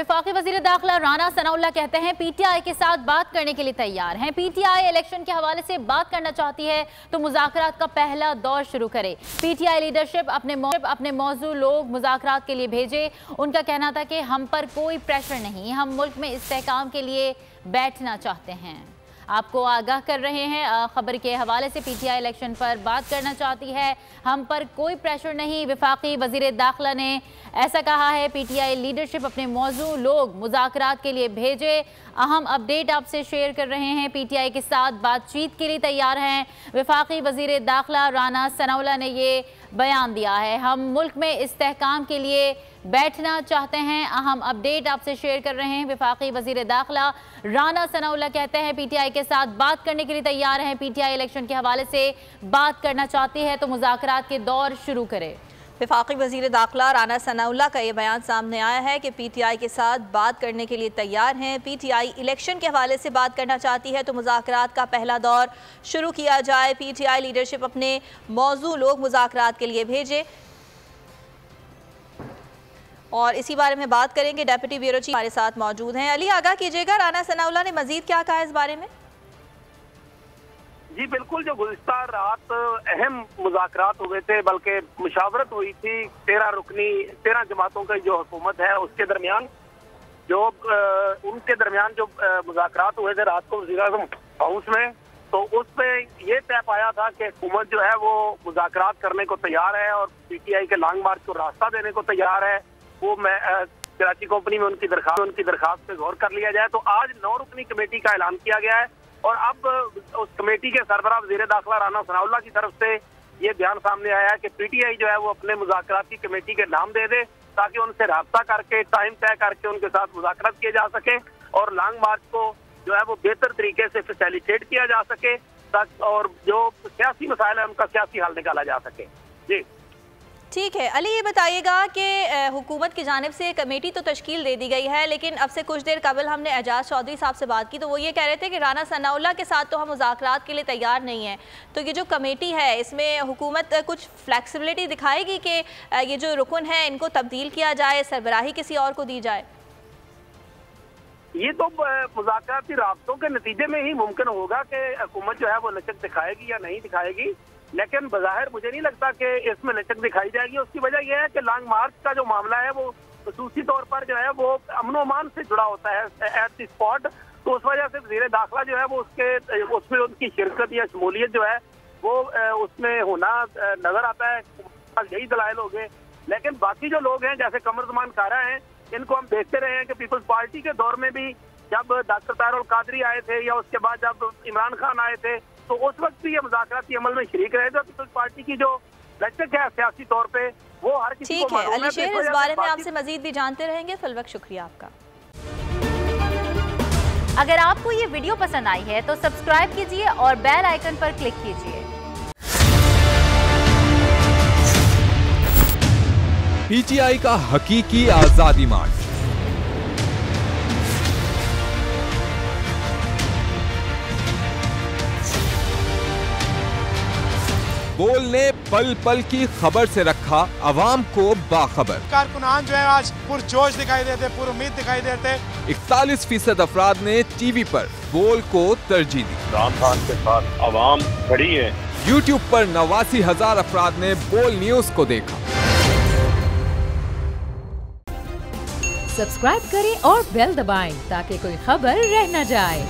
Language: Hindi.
वफाकी वज़ीर दाखिला राना सनाउल्लाह कहते हैं पीटीआई के साथ बात करने के लिए तैयार हैं। पीटीआई इलेक्शन के हवाले से बात करना चाहती है तो मुज़ाकरात का पहला दौर शुरू करे। पीटीआई लीडरशिप अपने मौजू लोग मुज़ाकरात के लिए भेजे। उनका कहना था कि हम पर कोई प्रेशर नहीं, हम मुल्क में इस्तेहकाम के लिए बैठना चाहते हैं। आपको आगाह कर रहे हैं खबर के हवाले से। पीटीआई इलेक्शन पर बात करना चाहती है, हम पर कोई प्रेशर नहीं, वफाकी वज़ीर दाखिला ने ऐसा कहा है। पीटीआई लीडरशिप अपने मौजू लोग मुज़ाकरात के लिए भेजे। अहम अपडेट आपसे शेयर कर रहे हैं। पीटीआई के साथ बातचीत के लिए तैयार हैं। वफाकी वज़ीर दाखिला राना सनाउल्लाह ने ये बयान दिया है, हम मुल्क में इस्तेहकाम के लिए बैठना चाहते हैं। अहम अपडेट आपसे शेयर कर रहे हैं। वफाकी वज़ीर दाखिला राना सनाउल्लाह कहते हैं पीटीआई के साथ बात करने के लिए तैयार हैं। पीटीआई इलेक्शन के हवाले से बात करना चाहती है तो मुज़ाकरात के दौर शुरू करे। वफाकी वज़ीर दाखिला राना सनाउल्लाह का ये बयान सामने आया है कि पीटीआई के साथ बात करने के लिए तैयार हैं। पीटीआई इलेक्शन के हवाले से बात करना चाहती है तो मुज़ाकरात का पहला दौर शुरू किया जाए। पीटीआई लीडरशिप अपने मौजू लोग मुज़ाकरात के लिए भेजे और इसी बारे में बात करेंगे। डेप्यूटी ब्यूरो चीफ हमारे साथ मौजूद हैं। अली, आगाह कीजिएगा, राना सनाउल्लाह ने मजीद क्या कहा इस बारे में? जी बिल्कुल, जो गुज़िश्ता रात अहम मुज़ाकरात हुए थे, बल्कि मुशावरत हुई थी 13 जमातों की जो हुकूमत है उसके दरमियान, उनके दरमियान जो मुज़ाकरात हुए थे रात को वज़ीर-ए-आज़म हाउस में, तो उस पे ये तय पाया था कि हुकूमत जो है वो मुज़ाकरात करने को तैयार है और पीटीआई के लॉन्ग मार्च को रास्ता देने को तैयार है। वो कराची कंपनी में उनकी दरखास्त पे गौर कर लिया जाए। तो आज 9 रुकनी कमेटी का ऐलान किया गया है और अब उस कमेटी के सरबराह वज़ीर दाखिला राना सनाउल्लाह की तरफ से ये बयान सामने आया है कि पीटीआई जो है वो अपने मुज़ाकराती कमेटी के नाम दे दे ताकि उनसे रब्ता करके टाइम तय करके उनके साथ मुज़ाकरात किए जा सके और लॉन्ग मार्च को जो है वो बेहतर तरीके से फैसिलिटेट किया जा सके और जो सियासी मसाइल है उनका सियासी हल निकाला जा सके। जी ठीक है अली, ये बताइएगा कि हुकूमत की जानिब से कमेटी तो तश्कील दे दी गई है, लेकिन अब से कुछ देर कबल हमने एजाज चौधरी साहब से बात की तो वो ये कह रहे थे कि राना सनाउल्लाह के साथ तो हम मुज़ाकरात के लिए तैयार नहीं हैं। तो ये जो कमेटी है इसमें हुकूमत कुछ फ्लैक्सिबिलिटी दिखाएगी कि ये जो रुकन है इनको तब्दील किया जाए, सरबराही किसी और को दी जाए? ये तो मुज़ाकराती राब्तों के नतीजे में ही मुमकिन होगा कि हुकूमत जो है वो लचक दिखाएगी या नहीं दिखाएगी, लेकिन बज़ाहिर मुझे नहीं लगता कि इसमें लचक दिखाई जाएगी। उसकी वजह यह है कि लॉन्ग मार्च का जो मामला है वो खसूसी तौर पर जो है वो अमन अमान से जुड़ा होता है एट द स्पॉट। तो उस वजह से वज़ीर दाखिला जो है वो उसमें उनकी शिरकत या शमूलियत जो है वो उसमें होना नजर आता है। यही दलाइल हो गए, लेकिन बाकी जो लोग हैं जैसे कमरुज़्ज़मान कारा हैं, इनको हम देखते रहे हैं कि पीपल्स पार्टी के दौर में भी जब डॉक्टर ताहिर कादरी आए थे या उसके बाद जब इमरान खान आए थे तो उस वक्त भी ये मुज़ाकराती अमल में शरीक रहे थे। पीपल्स पार्टी की जो लचक है सियासी तौर पे वो हर किसी को मालूम है। अली शेर, इस बारे में आपसे मजीद भी जानते रहेंगे। फिलवक्त शुक्रिया आपका। अगर आपको ये वीडियो पसंद आई है तो सब्सक्राइब कीजिए और बेल आइकन पर क्लिक कीजिए। पीटीआई का हकीकी आजादी मार्च। बोल ने पल पल की खबर से रखा अवाम को बाखबर। कारकुनान जो है आज पुरजोश दिखाई देते, पुरुम्मीद दिखाई देते। 41% अफराद ने टीवी पर बोल को तरजीह दी। इमरान खान के साथ अवाम खड़ी है। यूट्यूब पर 89,000 अफराद ने बोल न्यूज को देखा। सब्सक्राइब करें और बेल दबाएं ताकि कोई खबर रह न जाए।